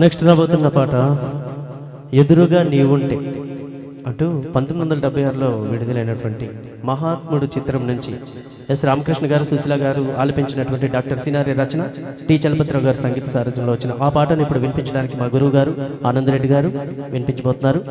Next రాబోతున్న పాట ఎదురుగా నీవుంటే అటు 1976లో విడుదలైనటువంటి మహాత్ముడు చిత్రం నుంచి ఎస్ రామకృష్ణ గారు సుశీల గారు ఆలపించినటువంటి డాక్టర్ సినారి రచన టి చలపతిరావు గారు సంగీత సారథ్యంలో వచ్చిన ఆ పాటను ఇప్పుడు వినిపించడానికి మా గురువు గారు ఆనందరెడ్డి గారు వినిపించబోతున్నారు.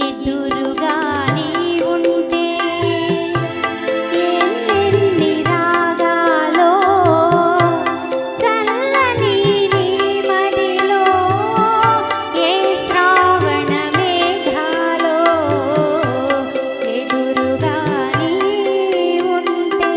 ఎదురుగా నీవుంటే ఎన్నెన్ని రాగాలో చల్లని నీ మదిలో ఏ శ్రావణ మేఘాలో ఎదురుగా నీవుంటే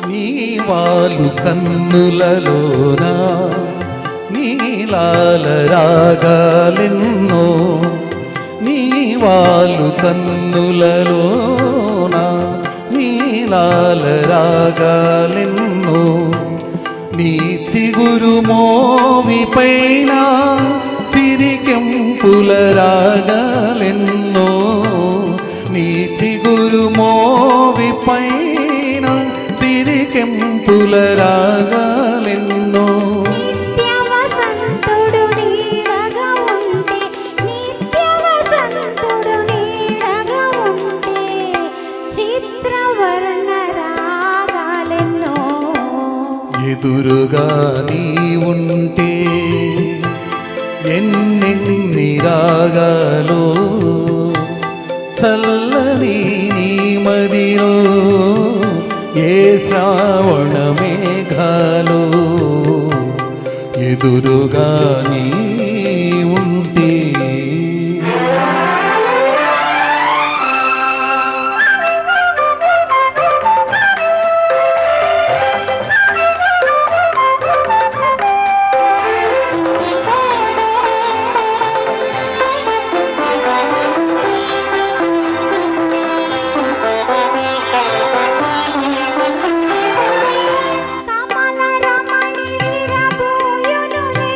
నీవాలు కన్నులలోన నీలాల రాగాలెన్నో నీవాలు కన్నులలోన నీలాల రాగాలెన్నో నీ చిగురు మోవిపైన సిరికెంపుల రాగాలెన్నో నీ చిగురు మోవిపైన సిరికెంపుల రాగాలెన్నో నిత్యవసంతుడు నీడగా ఉంటే నిత్యవసంతుడు నీడగా ఉంటే చిత్రవర్ణ రాగాలెన్నో ఎదురుగా నీ ఉంటే ఎన్నెన్ని రాగాలో చల్లని నీ మదిలో ఏ శ్రావణ మేఘాలో ఎదురుగా నీ ఉంటే కమల రమణి విరబోయునులే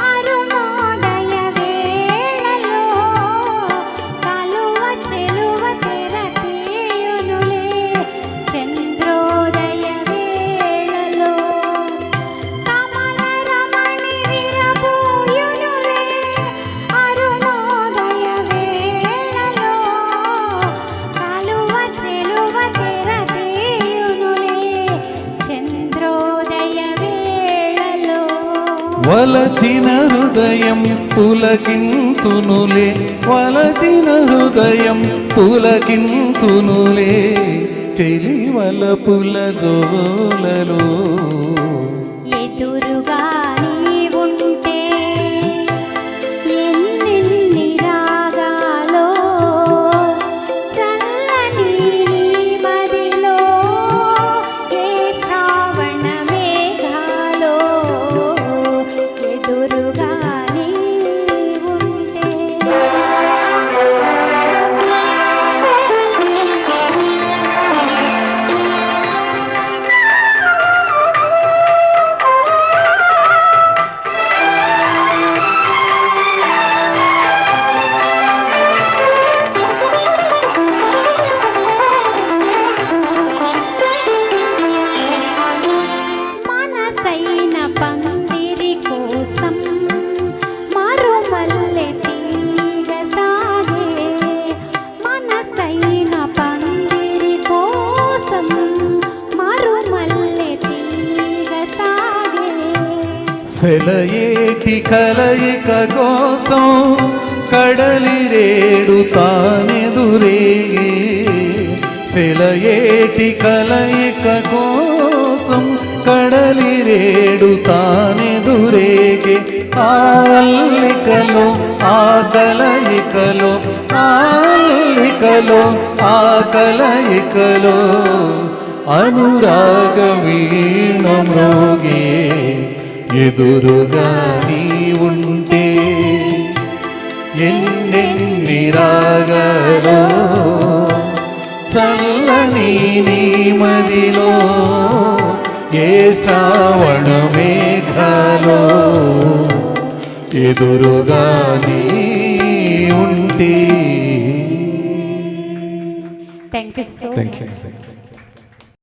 అరుణోదయ వేళలో కలువ చెలువ తెరతీయునులే చంద్రోదయ వేళలో కమల రమణి విరబోయునులే అరుణోదయ వేళలో కలువ చెలువ తెరతీయునులే చంద్రోదయ వేళలో వలచిన హృదయం పులకించునులే వలచిన హృదయం పులకించునులే చెలివల పుల జోలలో ఎదురుగా నీవుంటే ఎన్నెన్ని రాగాలో చల్లని నీ మదిలో ఏ శ్రావణ మేఘాలో ఎదురుగా నీవుంటే మనసైన పందిరి కోసం మరుమల్లె తీగ సాగే మనసైన పందిరి కోసం మరుమల్లె తీగ సాగే సెలయేటి కలయిక కోసం కడలి రేడు తానెదురేగే సెలయేటి కలయిక కోసం కడలి రేడు తానెదురేగే ఆ అల్లికలో ఆ కలయికలో ఆలికలో ఆ కలయికలో అనురాగ వీణ మ్రోగే ఎదురుగా నీ ఉంటే ఎన్నెన్ని రాగాలో చల్లని నీ మదిలో ఏ శ్రావణ మేఘాలో ఎదురుగా నీ ఉంటే. Thank you so thank you.